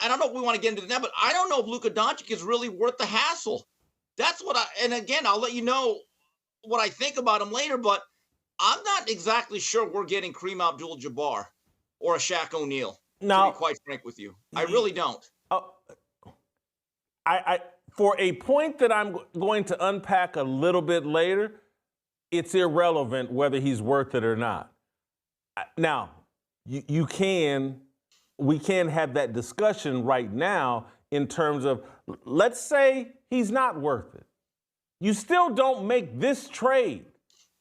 I don't know if we want to get into that, but I don't know if Luka Doncic is really worth the hassle. That's what and again, I'll let you know what I think about him later, but I'm not exactly sure we're getting Kareem Abdul-Jabbar or a Shaq O'Neal, to be Now, quite frank with you. I really don't. uh, I for a point that I'm going to unpack a little bit later, it's irrelevant whether he's worth it or not. Now, we can have that discussion right now in terms of, let's say he's not worth it. You still don't make this trade.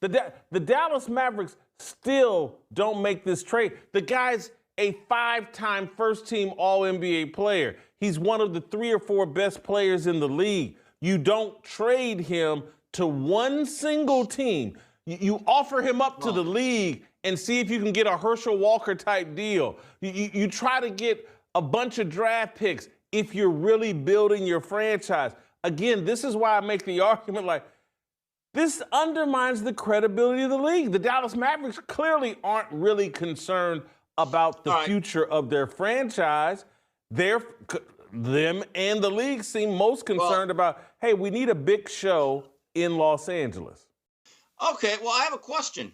The Dallas Mavericks still don't make this trade. The guy's a 5-time first-team All-NBA player. He's one of the 3 or 4 best players in the league. You don't trade him to one single team. You offer him up to the league and see if you can get a Herschel Walker type deal. You try to get a bunch of draft picks if you're really building your franchise. Again, this is why I make the argument like, this undermines the credibility of the league. The Dallas Mavericks clearly aren't really concerned about the future of their franchise. Them and the league seem most concerned about, hey, we need a big show in Los Angeles. Okay, well, I have a question.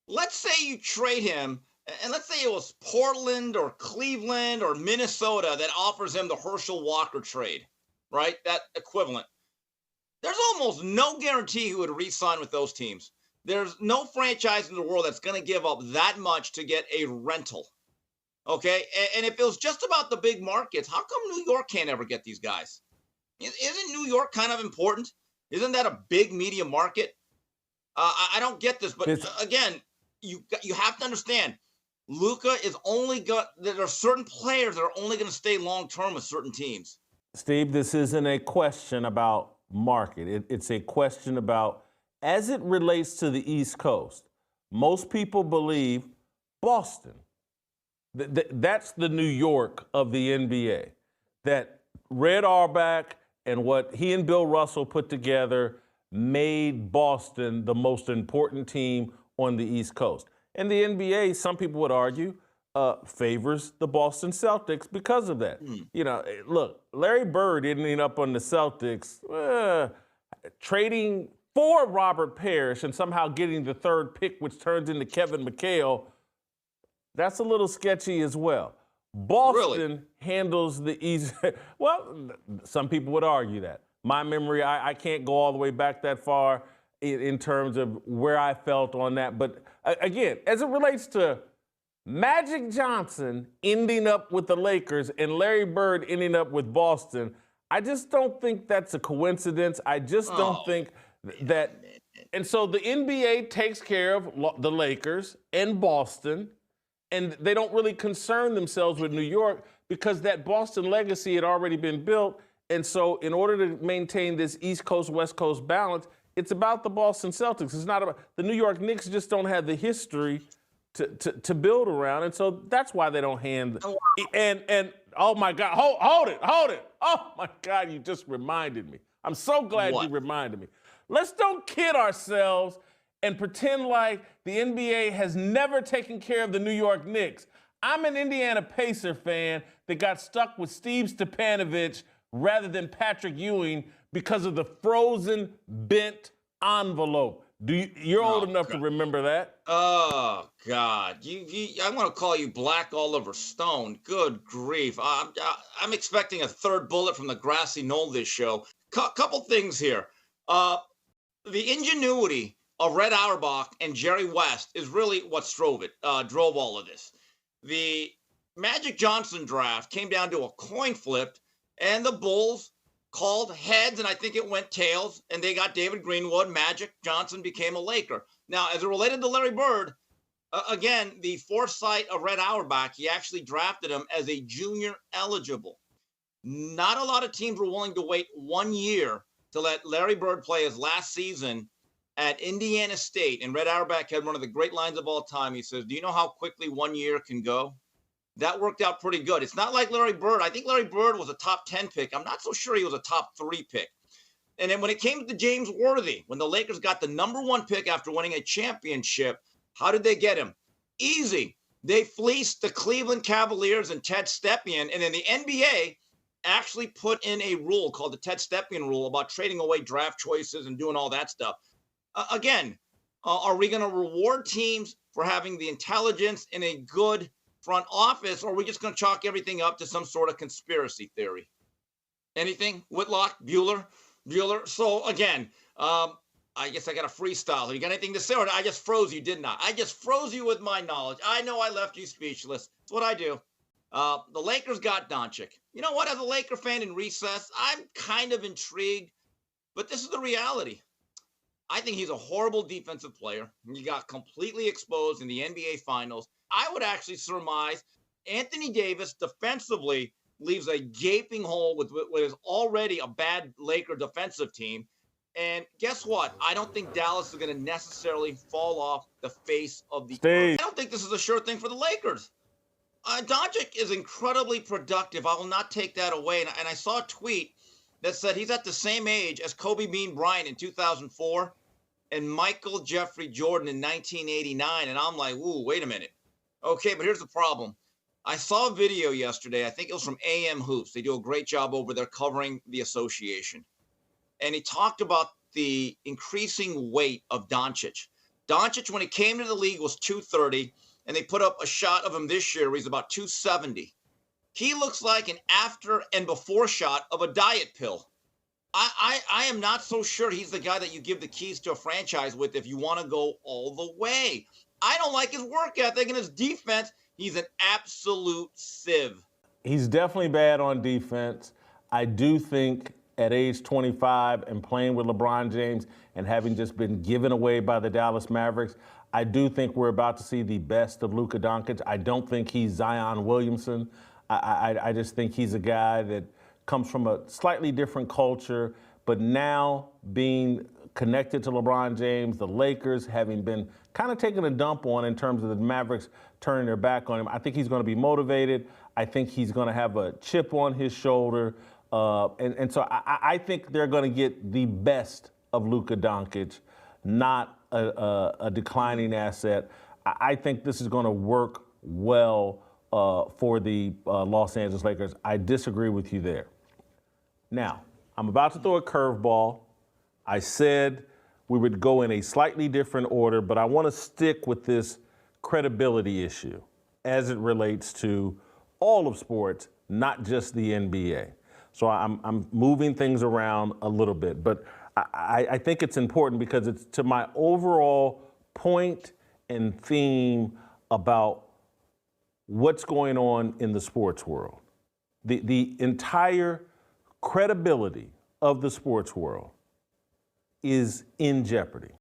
Let's say you trade him, and let's say it was Portland or Cleveland or Minnesota that offers him the Herschel Walker trade, right? That equivalent. There's almost no guarantee he would re-sign with those teams. There's no franchise in the world that's going to give up that much to get a rental. Okay, and if it was just about the big markets, how come New York can't ever get these guys? Isn't New York kind of important? Isn't that a big media market? I don't get this, but again, you have to understand, Luka is only there are certain players that are only going to stay long term with certain teams. Steve, this isn't a question about market. It's a question about, as it relates to the East Coast, most people believe Boston. That's the New York of the NBA. That Red Auerbach and what he and Bill Russell put together made Boston the most important team on the East Coast. And the NBA, some people would argue, favors the Boston Celtics because of that. You know, look, Larry Bird ending up on the Celtics, trading for Robert Parrish and somehow getting the 3rd pick, which turns into Kevin McHale, that's a little sketchy as well. Boston handles the easy. Well, some people would argue that. My memory, I can't go all the way back that far in terms of where I felt on that. But again, as it relates to Magic Johnson ending up with the Lakers and Larry Bird ending up with Boston, I just don't think that's a coincidence. I just don't think that. And so the NBA takes care of the Lakers and Boston, and they don't really concern themselves with New York because that Boston legacy had already been built. And so in order to maintain this East Coast, West Coast balance, it's about the Boston Celtics. It's not about the New York Knicks. Just don't have the history to build around, and so that's why they don't hand. And oh my God, hold it! Oh my God, you just reminded me. I'm so glad you reminded me. Let's don't kid ourselves and pretend like the NBA has never taken care of the New York Knicks. I'm an Indiana Pacer fan that got stuck with Steve Stepanovich rather than Patrick Ewing because of the frozen bent envelope. You're old enough to remember that? Oh God, I want to call you Black Oliver Stone. Good grief! I'm expecting a 3rd bullet from the grassy knoll this show. Couple things here. The ingenuity of Red Auerbach and Jerry West is really what drove all of this. The Magic Johnson draft came down to a coin flip, and the Bulls called heads, and I think it went tails, and they got David Greenwood. Magic Johnson became a Laker. Now, as it related to Larry Bird, again, the foresight of Red Auerbach, he actually drafted him as a junior eligible. Not a lot of teams were willing to wait 1 year to let Larry Bird play his last season at Indiana State. And Red Auerbach had one of the great lines of all time. He says, do you know how quickly 1 year can go? That worked out pretty good. It's not like Larry Bird. I think Larry Bird was a top 10 pick. I'm not so sure he was a top 3 pick. And then when it came to James Worthy, when the Lakers got the #1 pick after winning a championship, how did they get him? Easy. They fleeced the Cleveland Cavaliers and Ted Stepien, and then the NBA actually put in a rule called the Ted Stepien rule about trading away draft choices and doing all that stuff. Again, are we going to reward teams for having the intelligence in a good front office, or are we just going to chalk everything up to some sort of conspiracy theory? Anything? Whitlock? Bueller? So again, I guess I got a freestyle. You got anything to say? Or I just froze you, didn't I? I just froze you with my knowledge. I know I left you speechless. That's what I do. The Lakers got Doncic. You know what? As a Laker fan in recess, I'm kind of intrigued, but this is the reality. I think he's a horrible defensive player. He got completely exposed in the NBA Finals. I would actually surmise Anthony Davis defensively leaves a gaping hole with what is already a bad Laker defensive team. And guess what? I don't think Dallas is going to necessarily fall off the face of the earth. I don't think this is a sure thing for the Lakers. Doncic is incredibly productive. I will not take that away. And I saw a tweet that said he's at the same age as Kobe Bean Bryant in 2004 and Michael Jeffrey Jordan in 1989. And I'm like, ooh, wait a minute. Okay, but here's the problem. I saw a video yesterday. I think it was from AM Hoops. They do a great job over there covering the association. And he talked about the increasing weight of Doncic. Doncic, when he came to the league, was 230, and they put up a shot of him this year where he's about 270. He looks like an after and before shot of a diet pill. I am not so sure he's the guy that you give the keys to a franchise with if you want to go all the way. I don't like his work ethic and his defense. He's an absolute sieve. He's definitely bad on defense. I do think at age 25 and playing with LeBron James and having just been given away by the Dallas Mavericks, I do think we're about to see the best of Luka Doncic. I don't think he's Zion Williamson. I just think he's a guy that comes from a slightly different culture, but now being connected to LeBron James, the Lakers having been kind of taking a dump on in terms of the Mavericks turning their back on him, I think he's going to be motivated. I think he's going to have a chip on his shoulder. And so I think they're going to get the best of Luka Doncic, not a declining asset. I think this is going to work well for the Los Angeles Lakers. I disagree with you there. Now, I'm about to throw a curveball. I said we would go in a slightly different order, but I want to stick with this credibility issue as it relates to all of sports, not just the NBA. So I'm moving things around a little bit, but I think it's important because it's to my overall point and theme about what's going on in the sports world. The entire credibility of the sports world is in jeopardy.